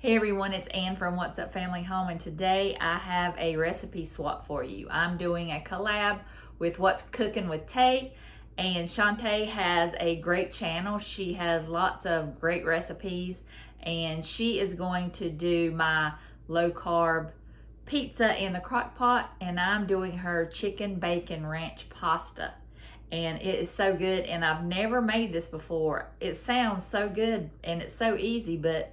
Hey everyone, it's Ann from What's Up Family Home, and today I have a recipe swap for you. I'm doing a collab with What's Cookin With Tay, and Shontay has a great channel. She has lots of great recipes, and she is going to do my low carb pizza in the crock pot, and I'm doing her chicken bacon ranch pasta. And it is so good, and I've never made this before. It sounds so good and it's so easy, but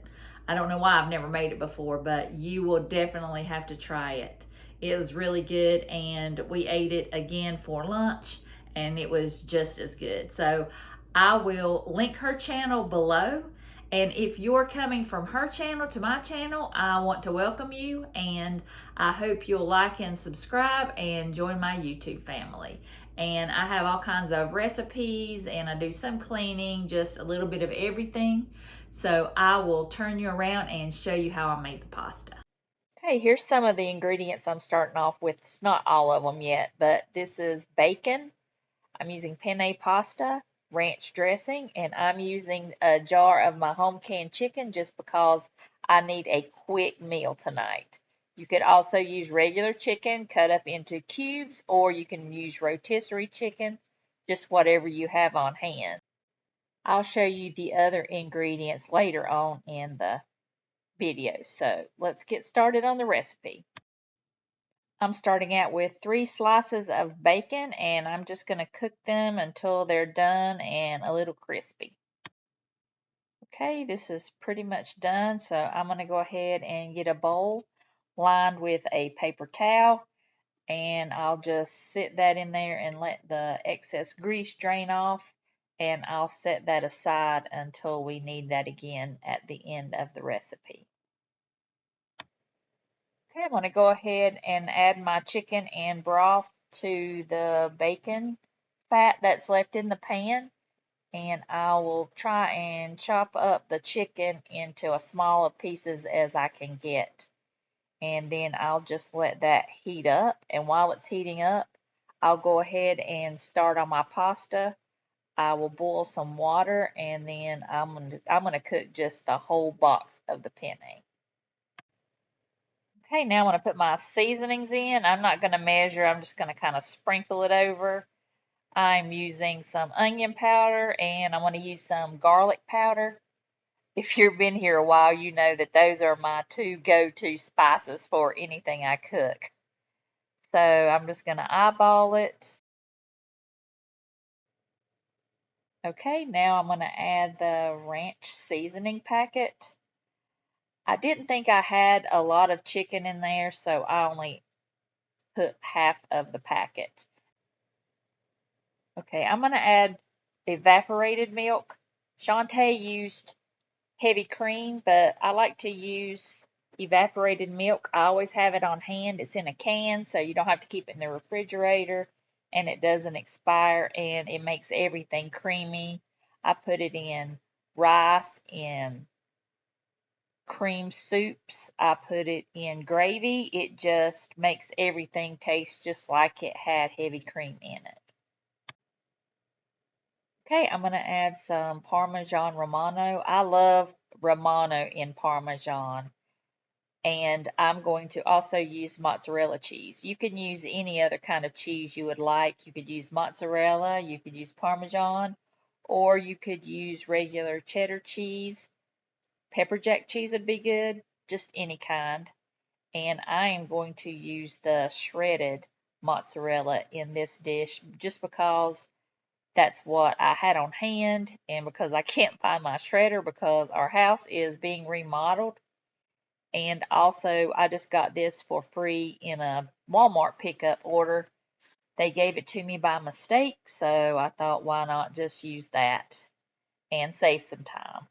I don't know why I've never made it before, but you will definitely have to try it. It was really good, and we ate it again for lunch, and it was just as good. So I will link her channel below. And if you're coming from her channel to my channel, I want to welcome you, and I hope you'll like and subscribe and join my YouTube family. And I have all kinds of recipes, and I do some cleaning, just a little bit of everything. So I will turn you around and show you how I made the pasta. Okay, here's some of the ingredients I'm starting off with. It's not all of them yet, but this is bacon. I'm using penne pasta, ranch dressing, and I'm using a jar of my home canned chicken just because I need a quick meal tonight. You could also use regular chicken cut up into cubes, or you can use rotisserie chicken, just whatever you have on hand. I'll show you the other ingredients later on in the video. So let's get started on the recipe. I'm starting out with 3 slices of bacon, and I'm just going to cook them until they're done and a little crispy. Okay, this is pretty much done, so I'm going to go ahead and get a bowl lined with a paper towel, and I'll just sit that in there and let the excess grease drain off, and I'll set that aside until we need that again at the end of the recipe. Okay, I'm going to go ahead and add my chicken and broth to the bacon fat that's left in the pan, and I will try and chop up the chicken into as small of pieces as I can get. And then I'll just let that heat up, and while it's heating up, I'll go ahead and start on my pasta. I will boil some water, and then I'm gonna cook just the whole box of the penne. Okay, now I'm gonna put my seasonings in. I'm not gonna measure, I'm just gonna kind of sprinkle it over. I'm using some onion powder, and I'm gonna use some garlic powder. If you've been here a while, you know that those are my 2 go-to spices for anything I cook. So I'm just going to eyeball it. Okay, now I'm going to add the ranch seasoning packet. I didn't think I had a lot of chicken in there, so I only put half of the packet. Okay, I'm going to add evaporated milk. Shontay used heavy cream, but I like to use evaporated milk. I always have it on hand. It's in a can, so you don't have to keep it in the refrigerator, and it doesn't expire, and it makes everything creamy. I put it in rice, in cream soups. I put it in gravy. It just makes everything taste just like it had heavy cream in it. Okay, I'm going to add some Parmesan Romano. I love Romano in Parmesan. And I'm going to also use mozzarella cheese. You can use any other kind of cheese you would like. You could use mozzarella, you could use Parmesan, or you could use regular cheddar cheese. Pepper jack cheese would be good, just any kind. And I am going to use the shredded mozzarella in this dish just because that's what I had on hand, and because I can't find my shredder because our house is being remodeled. And also, I just got this for free in a Walmart pickup order. They gave it to me by mistake, so I thought, why not just use that and save some time.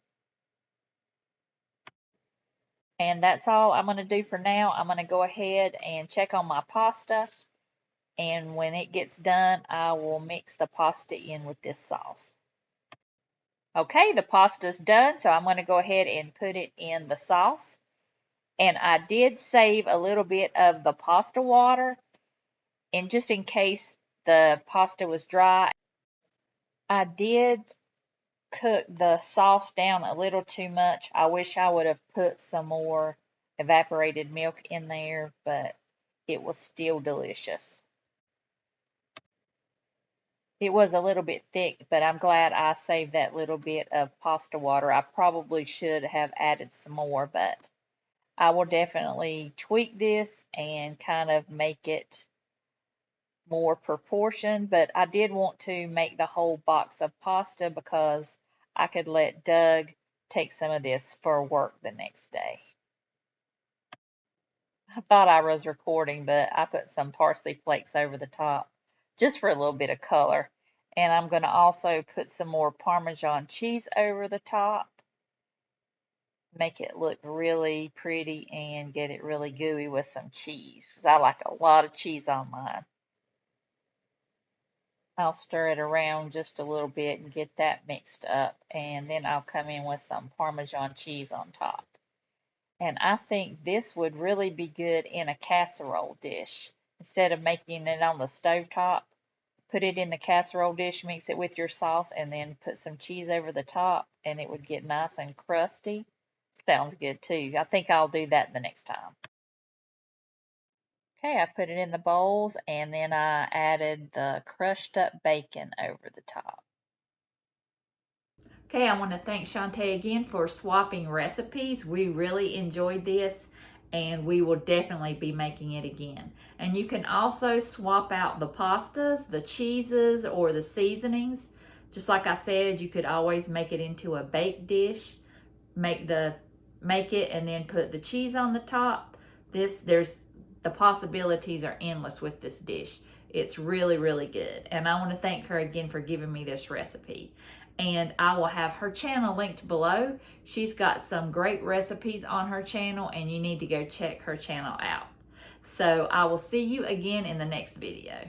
And that's all I'm going to do for now. I'm going to go ahead and check on my pasta. And when it gets done, I will mix the pasta in with this sauce. Okay, the pasta's done, so I'm going to go ahead and put it in the sauce. And I did save a little bit of the pasta water, and just in case the pasta was dry, I did cooked the sauce down a little too much. I wish I would have put some more evaporated milk in there, but it was still delicious. It was a little bit thick, but I'm glad I saved that little bit of pasta water. I probably should have added some more, but I will definitely tweak this and kind of make it more proportioned. But I did want to make the whole box of pasta because I could let Doug take some of this for work the next day. I thought I was recording, but I put some parsley flakes over the top just for a little bit of color. And I'm going to also put some more Parmesan cheese over the top. Make it look really pretty and get it really gooey with some cheese, because I like a lot of cheese on mine. I'll stir it around just a little bit and get that mixed up, and then I'll come in with some Parmesan cheese on top. And I think this would really be good in a casserole dish. Instead of making it on the stovetop, put it in the casserole dish, mix it with your sauce, and then put some cheese over the top, and it would get nice and crusty. Sounds good too. I think I'll do that the next time. Okay, I put it in the bowls, and then I added the crushed up bacon over the top. Okay, I want to thank Shontay again for swapping recipes. We really enjoyed this, and we will definitely be making it again. And you can also swap out the pastas, the cheeses, or the seasonings. Just like I said, you could always make it into a baked dish. Make it and then put the cheese on the top. The possibilities are endless with this dish. It's really, really good. And I want to thank her again for giving me this recipe. And I will have her channel linked below. She's got some great recipes on her channel, and you need to go check her channel out. So I will see you again in the next video.